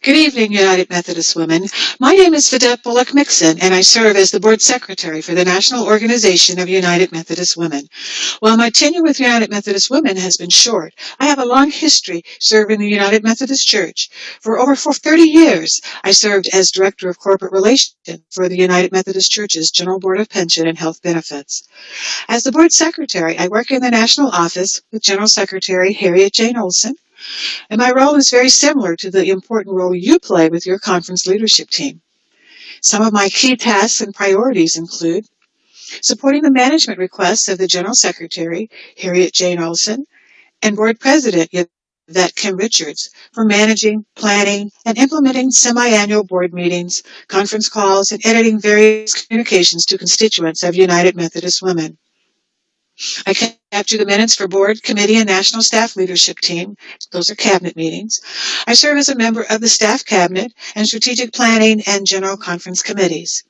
Good evening, United Methodist Women. My name is Vidette Bullock-Mixon, and I serve as the Board Secretary for the National Organization of United Methodist Women. While my tenure with United Methodist Women has been short, I have a long history serving the United Methodist Church. For over 30 years, I served as Director of Corporate Relations for the United Methodist Church's General Board of Pension and Health Benefits. As the Board Secretary, I work in the National Office with General Secretary Harriet Jane Olson, and my role is very similar to the important role you play with your conference leadership team. Some of my key tasks and priorities include supporting the management requests of the General Secretary, Harriet Jane Olson, and Board President, Yvette Kim Richards, for managing, planning, and implementing semi-annual board meetings, conference calls, and editing various communications to constituents of United Methodist Women. I capture the minutes for board, committee, and national staff leadership team. Those are cabinet meetings. I serve as a member of the staff cabinet and strategic planning and general conference committees.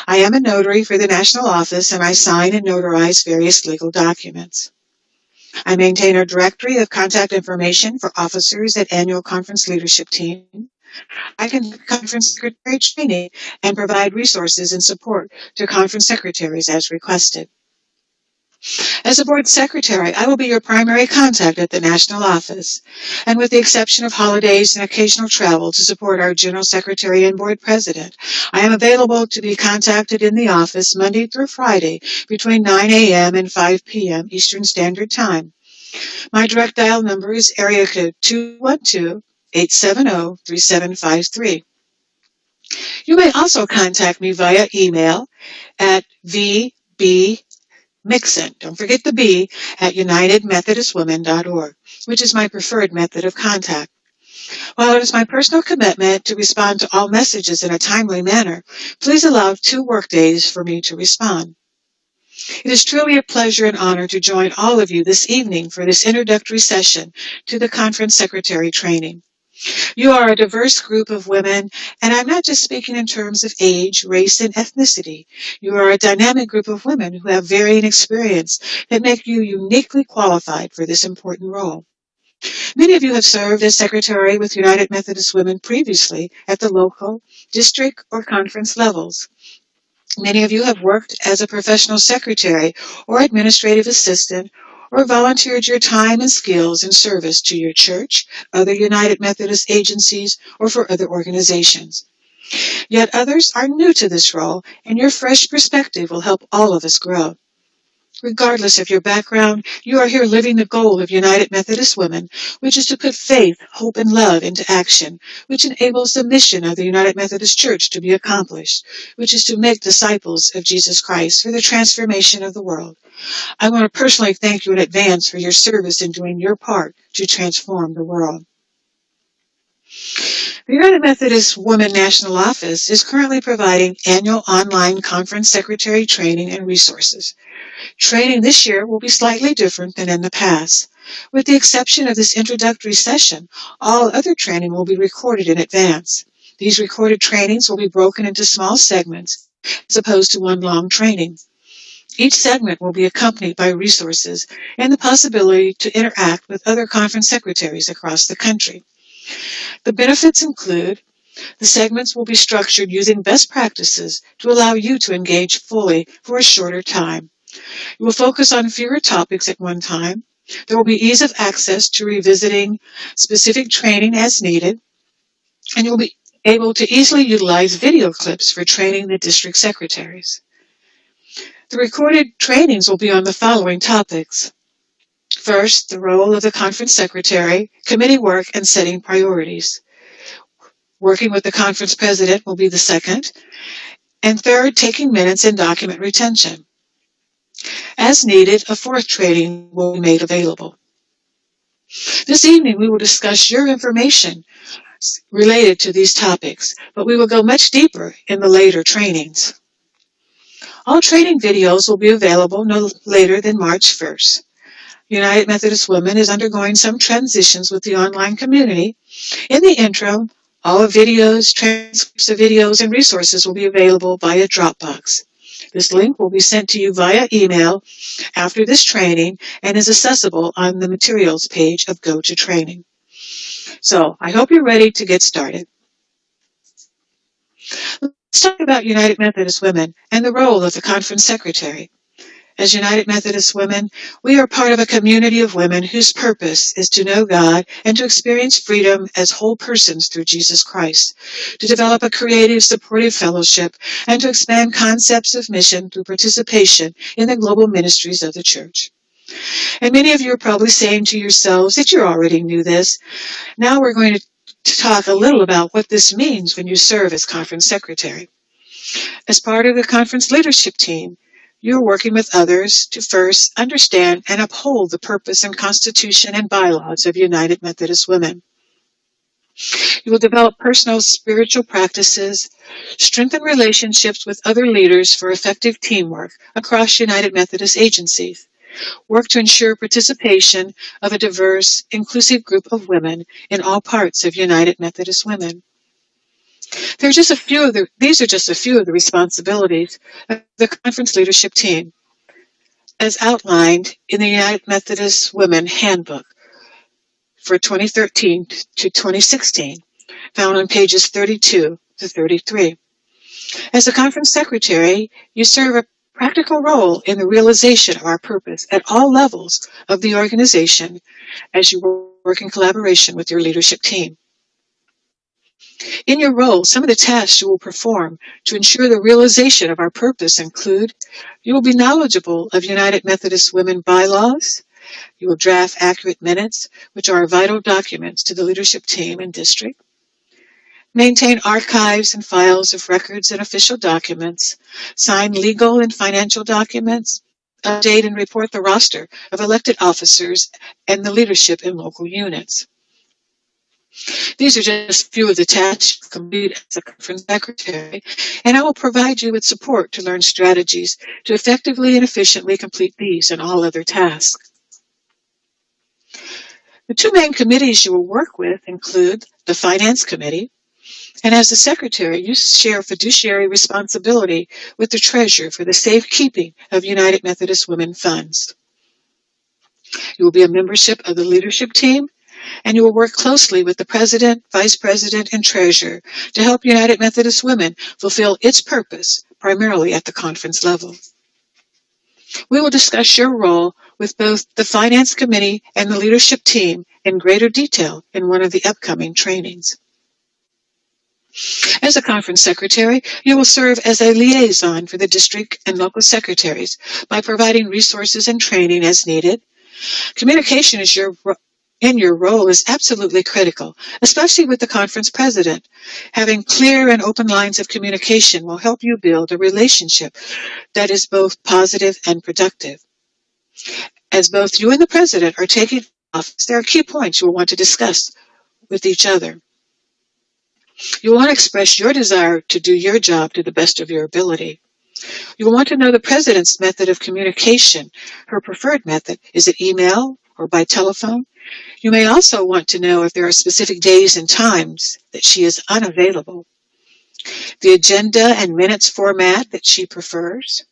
I am a notary for the national office, and I sign and notarize various legal documents. I maintain a directory of contact information for officers at annual conference leadership team. I conduct conference secretary training and provide resources and support to conference secretaries as requested. As a board secretary, I will be your primary contact at the national office, and with the exception of holidays and occasional travel to support our general secretary and board president, I am available to be contacted in the office Monday through Friday between 9 a.m. and 5 p.m. Eastern Standard Time. My direct dial number is area code 212-870-3753. You may also contact me via email at Mixon, don't forget the B, at unitedmethodistwomen.org, which is my preferred method of contact. While it is my personal commitment to respond to all messages in a timely manner, please allow 2 workdays for me to respond. It is truly a pleasure and honor to join all of you this evening for this introductory session to the Conference Secretary Training. You are a diverse group of women, and I'm not just speaking in terms of age, race, and ethnicity. You are a dynamic group of women who have varying experience that make you uniquely qualified for this important role. Many of you have served as secretary with United Methodist Women previously at the local, district, or conference levels. Many of you have worked as a professional secretary or administrative assistant, or volunteered your time and skills in service to your church, other United Methodist agencies, or for other organizations. Yet others are new to this role, and your fresh perspective will help all of us grow. Regardless of your background, you are here living the goal of United Methodist Women, which is to put faith, hope, and love into action, which enables the mission of the United Methodist Church to be accomplished, which is to make disciples of Jesus Christ for the transformation of the world. I want to personally thank you in advance for your service in doing your part to transform the world. The United Methodist Women National Office is currently providing annual online conference secretary training and resources. Training this year will be slightly different than in the past. With the exception of this introductory session, all other training will be recorded in advance. These recorded trainings will be broken into small segments as opposed to one long training. Each segment will be accompanied by resources and the possibility to interact with other conference secretaries across the country. The benefits include the segments will be structured using best practices to allow you to engage fully for a shorter time. You will focus on fewer topics at one time. There will be ease of access to revisiting specific training as needed, and you'll be able to easily utilize video clips for training the district secretaries. The recorded trainings will be on the following topics. First, the role of the conference secretary, committee work, and setting priorities. Working with the conference president will be the second. And third, taking minutes and document retention. As needed, a 4th training will be made available. This evening, we will discuss your information related to these topics, but we will go much deeper in the later trainings. All training videos will be available no later than March 1st. United Methodist Women is undergoing some transitions with the online community. In the interim, all videos, transcripts of videos, and resources will be available via Dropbox. This link will be sent to you via email after this training and is accessible on the materials page of Go to Training. So I hope you're ready to get started. Let's talk about United Methodist Women and the role of the conference secretary. As United Methodist Women, we are part of a community of women whose purpose is to know God and to experience freedom as whole persons through Jesus Christ, to develop a creative, supportive fellowship, and to expand concepts of mission through participation in the global ministries of the church. And many of you are probably saying to yourselves that you already knew this. Now we're going to talk a little about what this means when you serve as conference secretary. As part of the conference leadership team, you're working with others to first understand and uphold the purpose and constitution and bylaws of United Methodist Women. You will develop personal spiritual practices, strengthen relationships with other leaders for effective teamwork across United Methodist agencies, work to ensure participation of a diverse, inclusive group of women in all parts of United Methodist Women. These are just a few of the responsibilities of the conference leadership team, as outlined in the United Methodist Women Handbook for 2013 to 2016, found on pages 32 to 33. As the conference secretary, you serve a practical role in the realization of our purpose at all levels of the organization as you work in collaboration with your leadership team. In your role, some of the tasks you will perform to ensure the realization of our purpose include: you will be knowledgeable of United Methodist Women bylaws. You will draft accurate minutes, which are vital documents to the leadership team and district. Maintain archives and files of records and official documents. Sign legal and financial documents. Update and report the roster of elected officers and the leadership in local units. These are just a few of the tasks you complete as a conference secretary, and I will provide you with support to learn strategies to effectively and efficiently complete these and all other tasks. The two main committees you will work with include the Finance Committee, and as the secretary, you share fiduciary responsibility with the treasurer for the safekeeping of United Methodist Women funds. You will be a membership of the leadership team, and you will work closely with the president, vice president, and treasurer to help United Methodist Women fulfill its purpose, primarily at the conference level. We will discuss your role with both the Finance Committee and the leadership team in greater detail in one of the upcoming trainings. As a conference secretary, you will serve as a liaison for the district and local secretaries by providing resources and training as needed. Communication in your role is absolutely critical, especially with the conference president. Having clear and open lines of communication will help you build a relationship that is both positive and productive. As both you and the president are taking office, there are key points you will want to discuss with each other. You will want to express your desire to do your job to the best of your ability. You will want to know the president's method of communication, her preferred method. Is it email or by telephone? You may also want to know if there are specific days and times that she is unavailable. The agenda and minutes format that she prefers.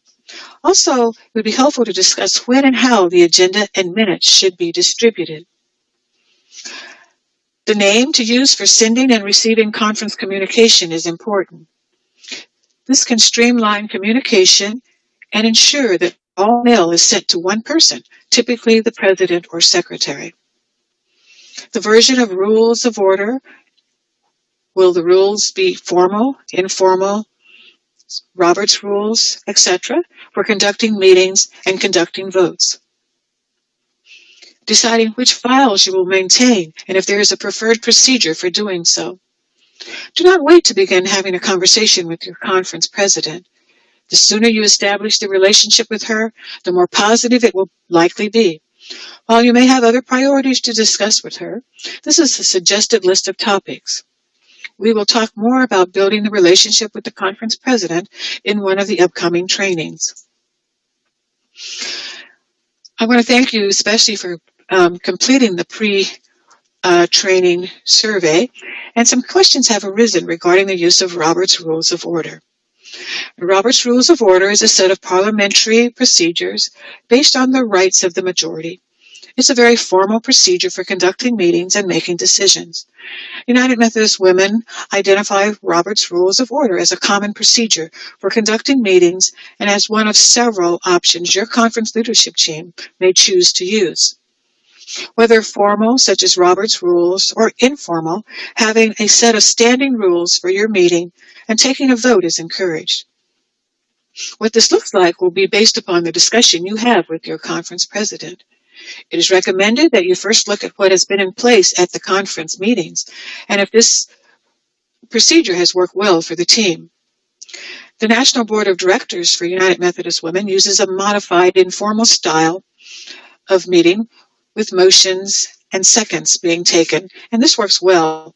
Also, it would be helpful to discuss when and how the agenda and minutes should be distributed. The name to use for sending and receiving conference communication is important. This can streamline communication and ensure that all mail is sent to one person, typically the president or secretary. The version of rules of order: will the rules be formal, informal, Robert's rules, etc., for conducting meetings and conducting votes? Deciding which files you will maintain and if there is a preferred procedure for doing so. Do not wait to begin having a conversation with your conference president. The sooner you establish the relationship with her, the more positive it will likely be. While you may have other priorities to discuss with her, this is a suggested list of topics. We will talk more about building the relationship with the conference president in one of the upcoming trainings. I want to thank you especially for completing the pre-training survey, and some questions have arisen regarding the use of Robert's Rules of Order. Robert's Rules of Order is a set of parliamentary procedures based on the rights of the majority. It's a very formal procedure for conducting meetings and making decisions. United Methodist Women identify Robert's Rules of Order as a common procedure for conducting meetings and as one of several options your conference leadership team may choose to use. Whether formal, such as Robert's Rules, or informal, having a set of standing rules for your meeting and taking a vote is encouraged. What this looks like will be based upon the discussion you have with your conference president. It is recommended that you first look at what has been in place at the conference meetings and if this procedure has worked well for the team. The National Board of Directors for United Methodist Women uses a modified informal style of meeting with motions and seconds being taken, and this works well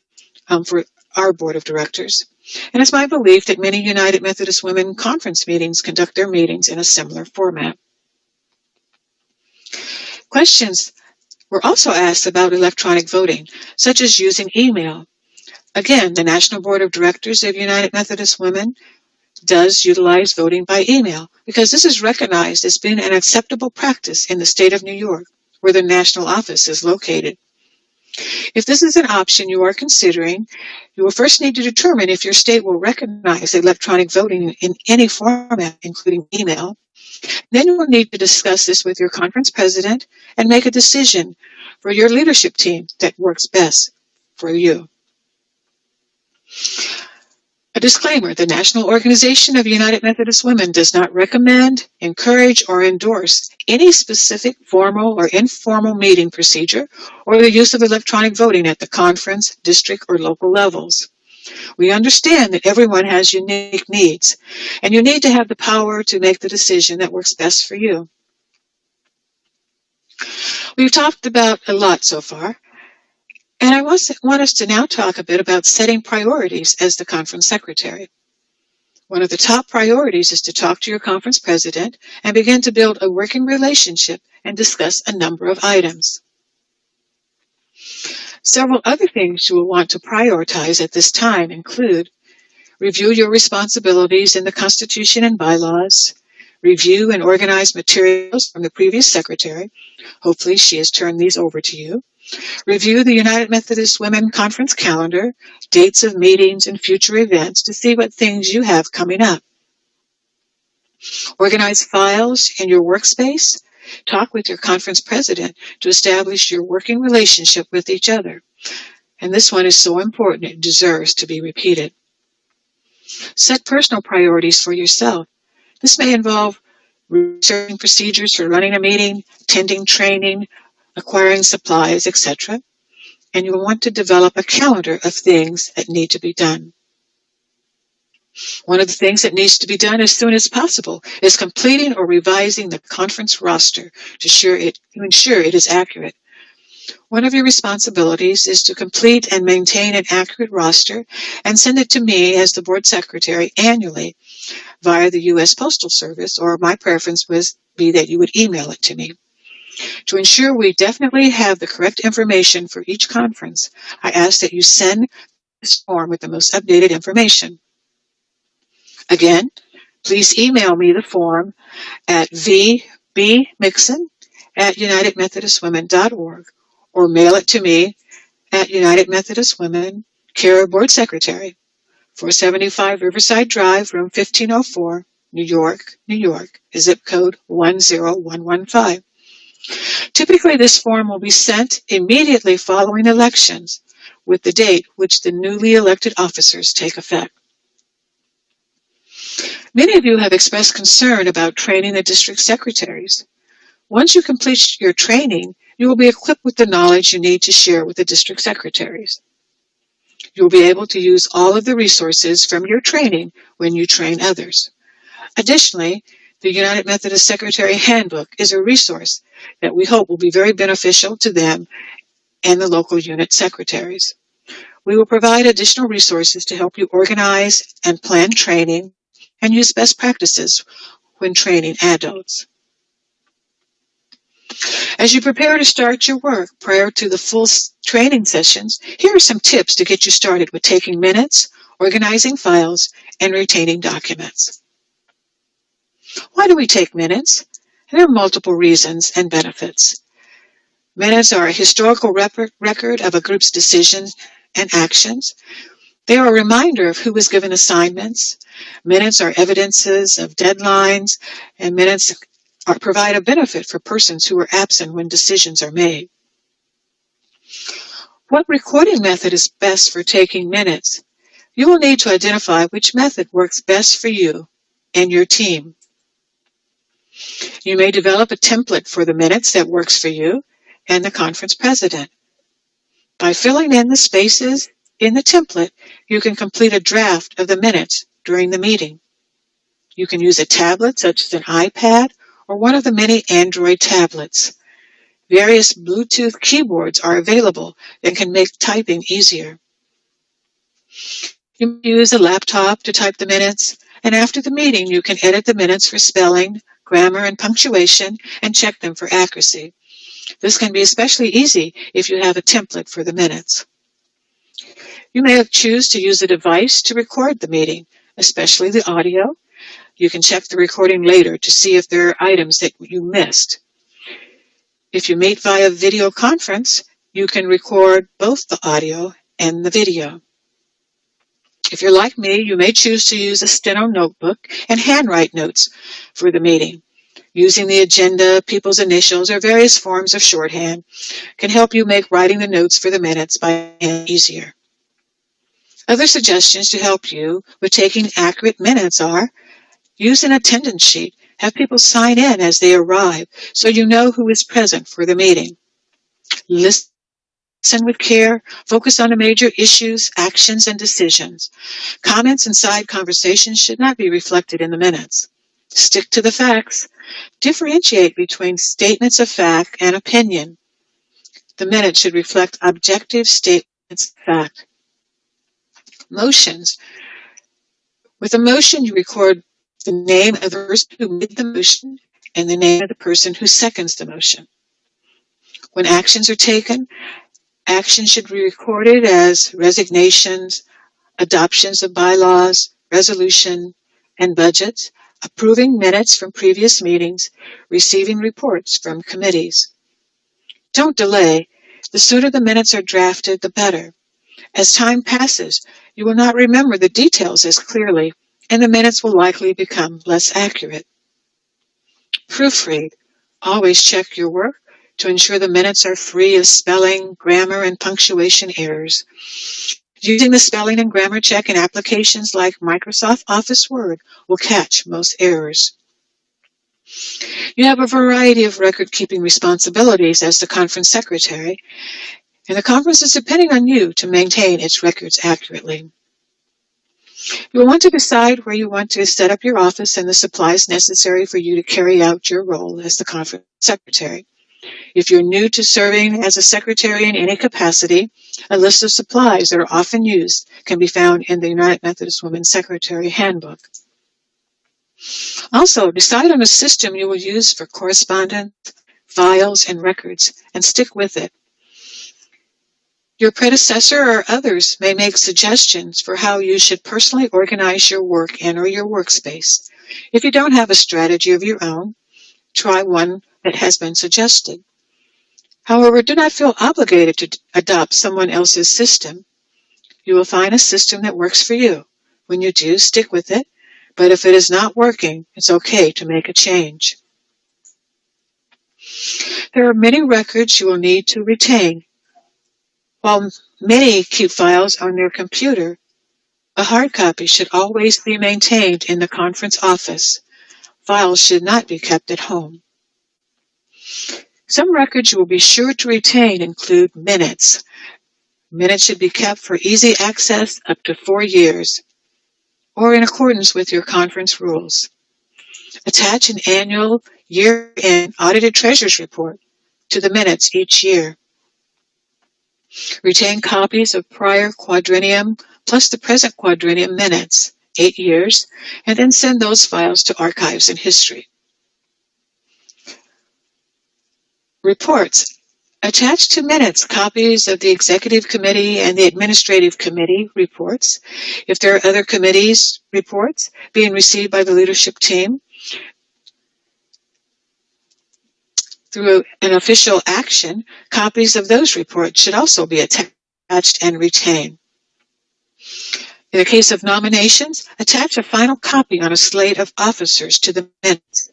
for our Board of Directors. And it's my belief that many United Methodist Women conference meetings conduct their meetings in a similar format. Questions were also asked about electronic voting, such as using email. Again, the National Board of Directors of United Methodist Women does utilize voting by email because this is recognized as being an acceptable practice in the state of New York, where the national office is located. If this is an option you are considering, you will first need to determine if your state will recognize electronic voting in any format, including email. Then you will need to discuss this with your conference president and make a decision for your leadership team that works best for you. A disclaimer: the National Organization of United Methodist Women does not recommend, encourage, or endorse any specific formal or informal meeting procedure or the use of electronic voting at the conference, district, or local levels. We understand that everyone has unique needs, and you need to have the power to make the decision that works best for you. We've talked about a lot so far, and I want us to now talk a bit about setting priorities as the conference secretary. One of the top priorities is to talk to your conference president and begin to build a working relationship and discuss a number of items. Several other things you will want to prioritize at this time include: review your responsibilities in the Constitution and bylaws, review and organize materials from the previous secretary. Hopefully she has turned these over to you. Review the United Methodist Women Conference calendar, dates of meetings and future events to see what things you have coming up. Organize files in your workspace. Talk with your conference president to establish your working relationship with each other. And this one is so important it deserves to be repeated. Set personal priorities for yourself. This may involve researching procedures for running a meeting, attending training, acquiring supplies, etc. And you will want to develop a calendar of things that need to be done. One of the things that needs to be done as soon as possible is completing or revising the conference roster to ensure it is accurate. One of your responsibilities is to complete and maintain an accurate roster and send it to me as the board secretary annually via the U.S. Postal Service, or my preference would be that you would email it to me. To ensure we definitely have the correct information for each conference, I ask that you send this form with the most updated information. Again, please email me the form at vbmixon@unitedmethodistwomen.org or mail it to me at United Methodist Women, care of Board Secretary, 475 Riverside Drive, room 1504, New York, New York, zip code 10115. Typically, this form will be sent immediately following elections with the date which the newly elected officers take effect. Many of you have expressed concern about training the district secretaries. Once you complete your training, you will be equipped with the knowledge you need to share with the district secretaries. You will be able to use all of the resources from your training when you train others. Additionally, the United Methodist Secretary Handbook is a resource that we hope will be very beneficial to them and the local unit secretaries. We will provide additional resources to help you organize and plan training and use best practices when training adults. As you prepare to start your work prior to the full training sessions, here are some tips to get you started with taking minutes, organizing files, and retaining documents. Why do we take minutes? There are multiple reasons and benefits. Minutes are a historical record of a group's decisions and actions. They are a reminder of who was given assignments. Minutes are evidences of deadlines, and minutes provide a benefit for persons who are absent when decisions are made. What recording method is best for taking minutes? You will need to identify which method works best for you and your team. You may develop a template for the minutes that works for you and the conference president. By filling in the spaces in the template, you can complete a draft of the minutes during the meeting. You can use a tablet such as an iPad or one of the many Android tablets. Various Bluetooth keyboards are available that can make typing easier. You may use a laptop to type the minutes, and after the meeting you can edit the minutes for spelling, grammar, and punctuation and check them for accuracy. This can be especially easy if you have a template for the minutes. You may choose to use a device to record the meeting, especially the audio. You can check the recording later to see if there are items that you missed. If you meet via video conference, you can record both the audio and the video. If you're like me, you may choose to use a steno notebook and handwrite notes for the meeting. Using the agenda, people's initials, or various forms of shorthand can help you make writing the notes for the minutes by hand easier. Other suggestions to help you with taking accurate minutes are: use an attendance sheet. Have people sign in as they arrive so you know who is present for the meeting. Listen with care. Focus on the major issues, actions, and decisions. Comments and side conversations should not be reflected in the minutes. Stick to the facts. Differentiate between statements of fact and opinion. The minutes should reflect objective statements of fact. Motions. With a motion, you record the name of the person who made the motion and the name of the person who seconds the motion. When actions are taken, actions should be recorded as resignations, adoptions of bylaws, resolution, and budgets, approving minutes from previous meetings, receiving reports from committees. Don't delay. The sooner the minutes are drafted, the better. As time passes, you will not remember the details as clearly, and the minutes will likely become less accurate. Proofread. Always check your work to ensure the minutes are free of spelling, grammar, and punctuation errors. Using the spelling and grammar check in applications like Microsoft Office Word will catch most errors. You have a variety of record-keeping responsibilities as the conference secretary, and the conference is depending on you to maintain its records accurately. You will want to decide where you want to set up your office and the supplies necessary for you to carry out your role as the conference secretary. If you're new to serving as a secretary in any capacity, a list of supplies that are often used can be found in the United Methodist Women's Secretary Handbook. Also, decide on a system you will use for correspondence, files, and records, and stick with it. Your predecessor or others may make suggestions for how you should personally organize your work and/or your workspace. If you don't have a strategy of your own, try one that has been suggested. However, do not feel obligated to adopt someone else's system. You will find a system that works for you. When you do, stick with it, but if it is not working, it's okay to make a change. There are many records you will need to retain. While many keep files on their computer, a hard copy should always be maintained in the conference office. Files should not be kept at home. Some records you will be sure to retain include minutes. Minutes should be kept for easy access up to 4 years, or in accordance with your conference rules. Attach an annual year-end audited treasurer's report to the minutes each year. Retain copies of prior quadrennium plus the present quadrennium minutes, 8 years, and then send those files to Archives and History. Reports. Attach to minutes copies of the Executive Committee and the Administrative Committee reports. If there are other committees' reports being received by the leadership team, Through an official action, copies of those reports should also be attached and retained. In the case of nominations, attach a final copy on a slate of officers to the minutes.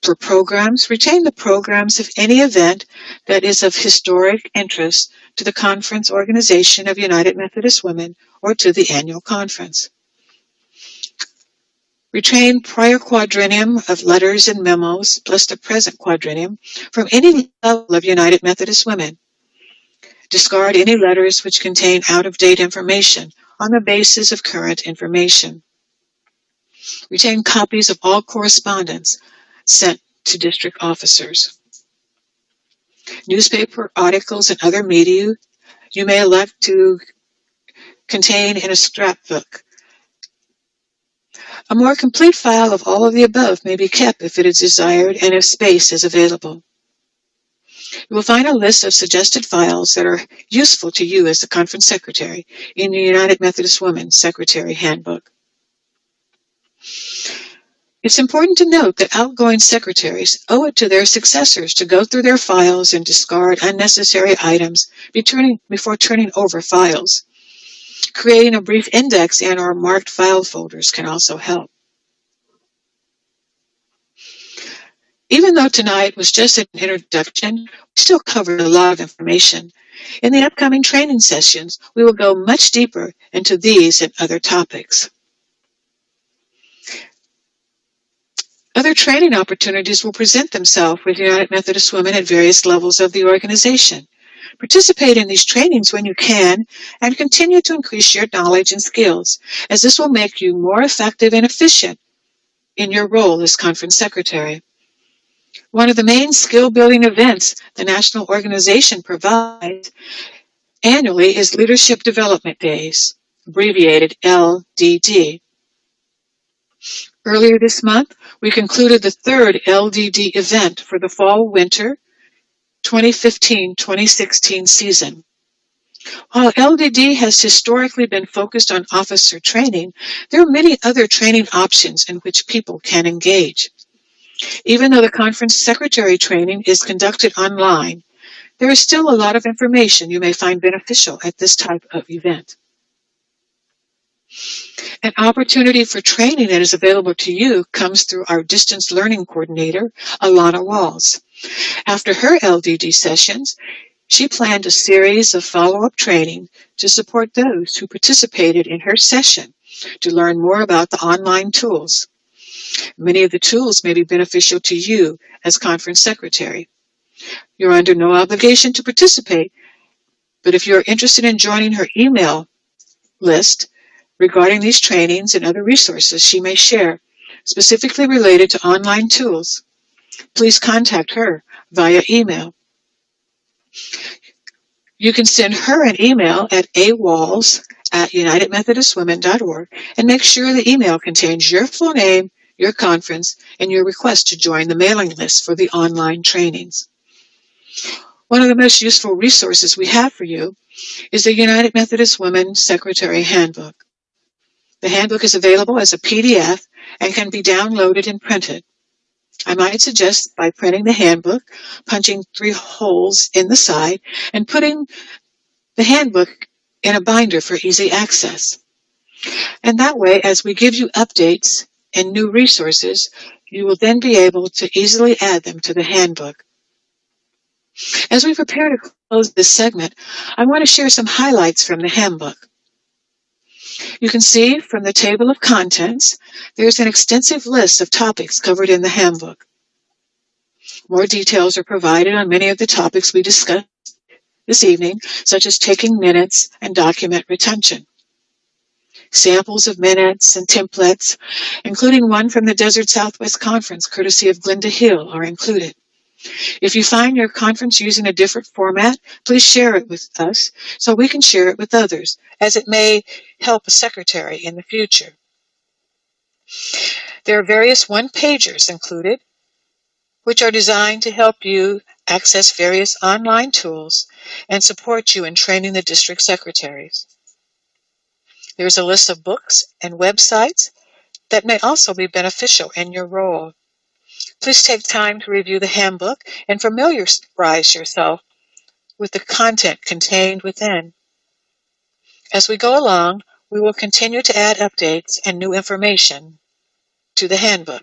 For programs, retain the programs of any event that is of historic interest to the Conference Organization of United Methodist Women or to the annual conference. Retain prior quadrennium of letters and memos, plus the present quadrennium, from any level of United Methodist Women. Discard any letters which contain out-of-date information on the basis of current information. Retain copies of all correspondence sent to district officers. Newspaper articles and other media you may elect to contain in a scrapbook. A more complete file of all of the above may be kept if it is desired and if space is available. You will find a list of suggested files that are useful to you as the conference secretary in the United Methodist Women's Secretary Handbook. It's important to note that outgoing secretaries owe it to their successors to go through their files and discard unnecessary items before turning over files. Creating a brief index and/or marked file folders can also help. Even though tonight was just an introduction, we still covered a lot of information. In the upcoming training sessions, we will go much deeper into these and other topics. Other training opportunities will present themselves with United Methodist Women at various levels of the organization. Participate in these trainings when you can and continue to increase your knowledge and skills, as this will make you more effective and efficient in your role as conference secretary. One of the main skill-building events the national organization provides annually is Leadership Development Days, abbreviated LDD. Earlier this month, we concluded the third LDD event for the fall-winter 2015-2016 season. While LDD has historically been focused on officer training, there are many other training options in which people can engage. Even though the conference secretary training is conducted online, there is still a lot of information you may find beneficial at this type of event. An opportunity for training that is available to you comes through our distance learning coordinator, Alana Walls. After her LDD sessions, she planned a series of follow-up training to support those who participated in her session to learn more about the online tools. Many of the tools may be beneficial to you as conference secretary. You're under no obligation to participate, but if you're interested in joining her email list regarding these trainings and other resources she may share, specifically related to online tools, please contact her via email. You can send her an email at awalls@unitedmethodistwomen.org and make sure the email contains your full name, your conference, and your request to join the mailing list for the online trainings. One of the most useful resources we have for you is the United Methodist Women Secretary Handbook. The handbook is available as a PDF and can be downloaded and printed. I might suggest by printing the handbook, punching 3 holes in the side, and putting the handbook in a binder for easy access. And that way, as we give you updates and new resources, you will then be able to easily add them to the handbook. As we prepare to close this segment, I want to share some highlights from the handbook. You can see from the table of contents, there's an extensive list of topics covered in the handbook. More details are provided on many of the topics we discussed this evening, such as taking minutes and document retention. Samples of minutes and templates, including one from the Desert Southwest Conference, courtesy of Glenda Hill, are included. If you find your conference using a different format, please share it with us so we can share it with others, as it may help a secretary in the future. There are various one-pagers included, which are designed to help you access various online tools and support you in training the district secretaries. There's a list of books and websites that may also be beneficial in your role. Please take time to review the handbook and familiarize yourself with the content contained within. As we go along, we will continue to add updates and new information to the handbook.